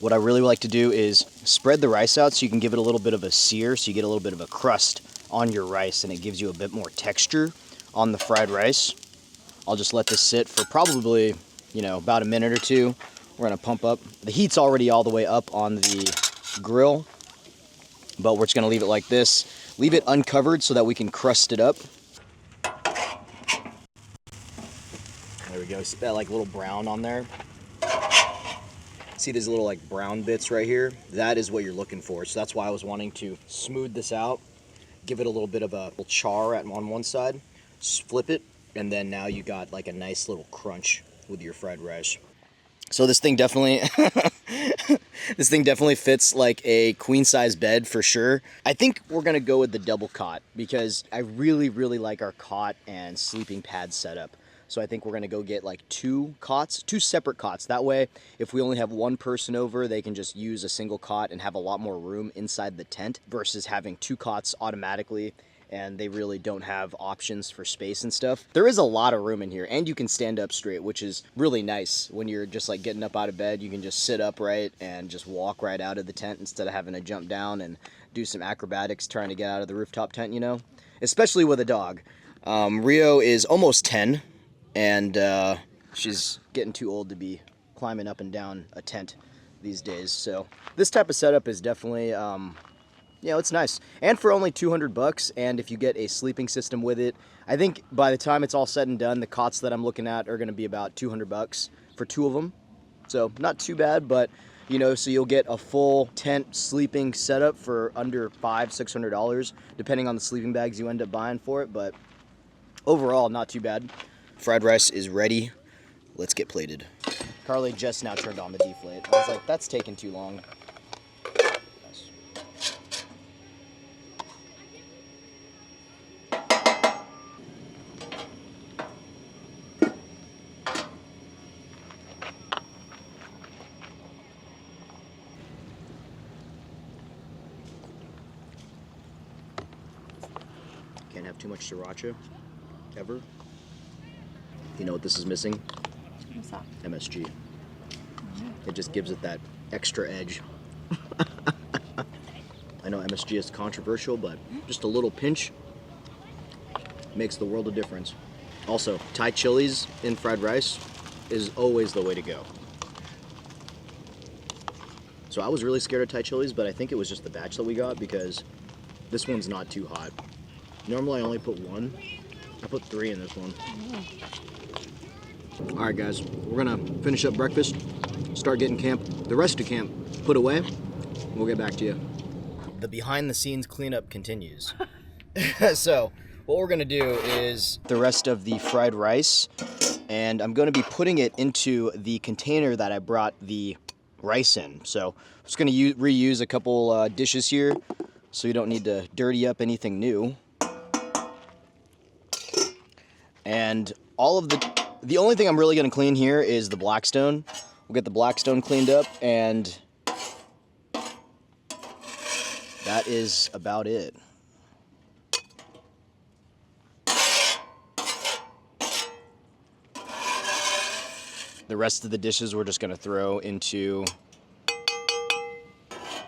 what I really like to do is spread the rice out so you can give it a little bit of a sear, so you get a little bit of a crust on your rice, and it gives you a bit more texture on the fried rice. I'll just let this sit for probably, about a minute or two. We're gonna pump up. The heat's already all the way up on the grill, but we're just gonna leave it like this. Leave it uncovered so that we can crust it up. There we go, see that like little brown on there? See these little like brown bits right here? That is what you're looking for. So that's why I was wanting to smooth this out, give it a little bit of a char on one side, flip it, and then now you got like a nice little crunch with your fried rice. So this thing definitely, this thing definitely fits like a queen size bed for sure. I think we're gonna go with the double cot because I really, really like our cot and sleeping pad setup. So I think we're gonna go get like 2 separate cots. That way, if we only have one person over, they can just use a single cot and have a lot more room inside the tent versus having 2 cots automatically, and they really don't have options for space and stuff. There is a lot of room in here, and you can stand up straight, which is really nice. When you're just like getting up out of bed, you can just sit upright and just walk right out of the tent instead of having to jump down and do some acrobatics trying to get out of the rooftop tent, especially with a dog. Rio is almost 10. And she's getting too old to be climbing up and down a tent these days. So this type of setup is definitely, it's nice. And for only $200, and if you get a sleeping system with it, I think by the time it's all said and done, the cots that I'm looking at are going to be about $200 for 2 of them. So not too bad, but so you'll get a full tent sleeping setup for under $500-600, depending on the sleeping bags you end up buying for it. But overall, not too bad. Fried rice is ready. Let's get plated. Carly just now turned on the deflate. I was like, that's taking too long. have too much sriracha, ever. You know what this is missing? What's that? MSG. It just gives it that extra edge. I know MSG is controversial, but just a little pinch makes the world of difference. Also, Thai chilies in fried rice is always the way to go. So I was really scared of Thai chilies, but I think it was just the batch that we got because this one's not too hot. Normally I only put 1. I put 3 in this one. All right, guys, we're gonna finish up breakfast, start getting the rest of camp put away. We'll get back to you. The behind the scenes cleanup continues. So what we're gonna do is the rest of the fried rice, and I'm gonna be putting it into the container that I brought the rice in. So I'm just gonna reuse a couple dishes here so you don't need to dirty up anything new. And all of the only thing I'm really gonna clean here is the Blackstone. We'll get the Blackstone cleaned up, and that is about it. The rest of the dishes we're just gonna throw into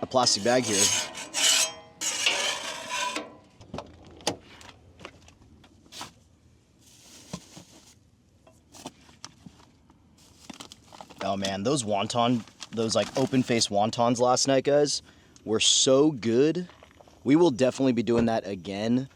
a plastic bag here. Oh man, those wonton, those like open face wontons last night, guys, were so good. We will definitely be doing that again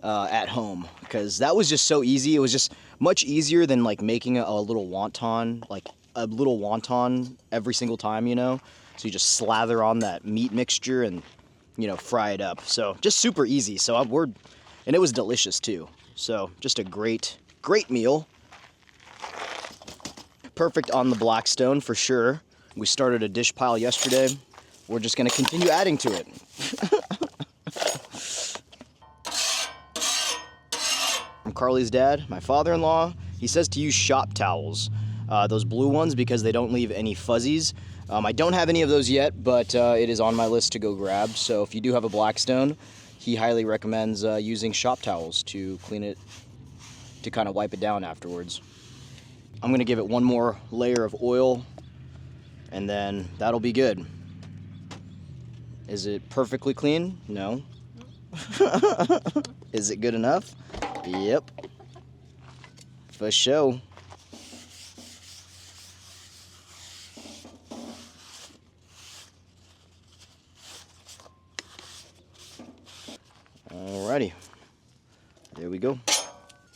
at home because that was just so easy. It was just much easier than like making a little wonton, like a little wonton every single time, you know? So you just slather on that meat mixture and, you know, fry it up. So just super easy. So and it was delicious too. So just a great meal. Perfect on the Blackstone for sure. We started a dish pile yesterday. We're just gonna continue adding to it. From Carly's dad, my father-in-law, he says to use shop towels, those blue ones, because they don't leave any fuzzies. I don't have any of those yet, but it is on my list to go grab. So if you do have a Blackstone, he highly recommends using shop towels to clean it, to kind of wipe it down afterwards. I'm gonna give it one more layer of oil, and then that'll be good. Is it perfectly clean? No. Is it good enough? Yep. For sure. Alrighty. There we go.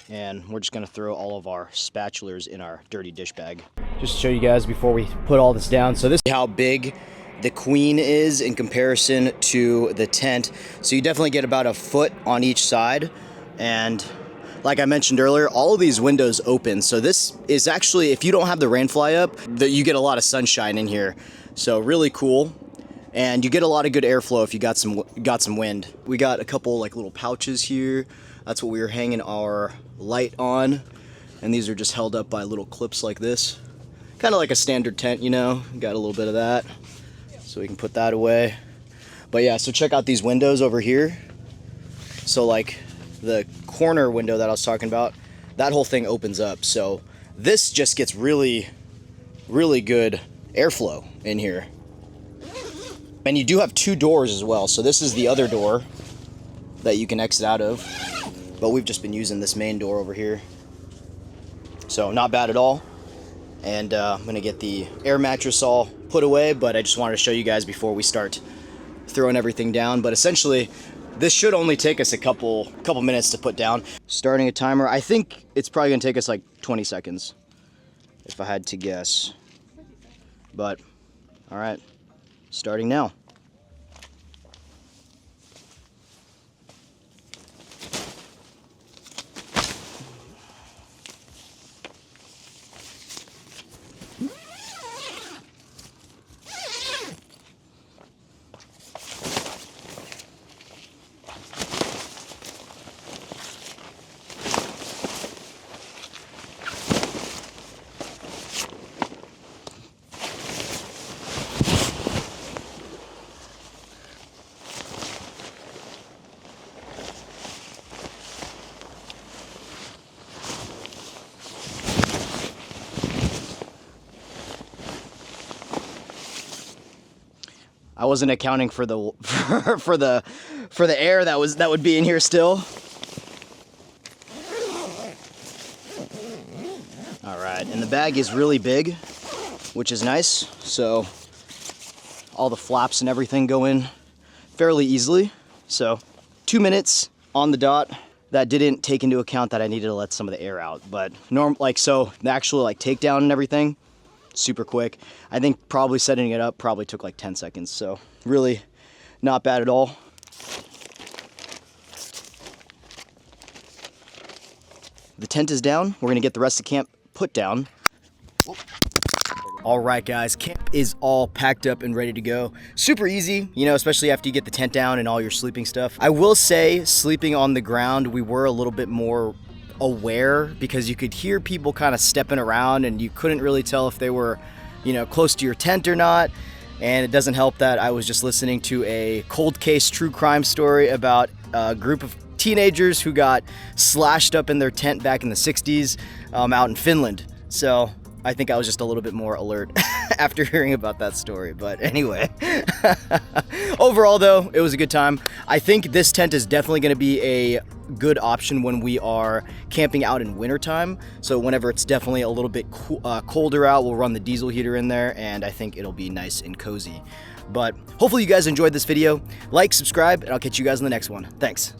And we're just gonna throw all of our spatulas in our dirty dish bag. Just to show you guys before we put all this down. So this is how big the queen is in comparison to the tent. So you definitely get about a foot on each side. And like I mentioned earlier, all of these windows open. So this is actually, if you don't have the rain fly up, you get a lot of sunshine in here. So really cool. And you get a lot of good airflow if you got some wind. We got a couple like little pouches here. That's what we were hanging our light on. And these are just held up by little clips like this. Kind of like a standard tent, you know, got a little bit of that. So we can put that away. But yeah, so check out these windows over here. So like the corner window that I was talking about, that whole thing opens up. So this just gets really, really good airflow in here. And you do have 2 doors as well. So this is the other door that you can exit out of. But we've just been using this main door over here. So not bad at all. And I'm gonna get the air mattress all put away, but I just wanted to show you guys before we start throwing everything down. But essentially, this should only take us a couple minutes to put down. Starting a timer, I think it's probably gonna take us like 20 seconds, if I had to guess. But, all right, starting now. I wasn't accounting for the for the air that would be in here still. All right, and the bag is really big, which is nice. So all the flaps and everything go in fairly easily. So 2 minutes on the dot. That didn't take into account that I needed to let some of the air out, but so the actual like takedown and everything, super quick. I think probably setting it up probably took like 10 seconds. So really not bad at all. The tent is down. We're gonna get the rest of camp put down. All right, guys, camp is all packed up and ready to go. Super easy, you know, especially after you get the tent down and all your sleeping stuff. I will say, sleeping on the ground, we were a little bit more aware because you could hear people kind of stepping around and you couldn't really tell if they were, you know, close to your tent or not. And it doesn't help that I was just listening to a cold case true crime story about a group of teenagers who got slashed up in their tent back in the 60s out in Finland. So I think I was just a little bit more alert after hearing about that story. But anyway, overall though, it was a good time. I think this tent is definitely going to be a good option when we are camping out in wintertime. So whenever it's definitely a little bit colder out, we'll run the diesel heater in there and I think it'll be nice and cozy. But hopefully you guys enjoyed this video. Like, subscribe, and I'll catch you guys in the next one. Thanks.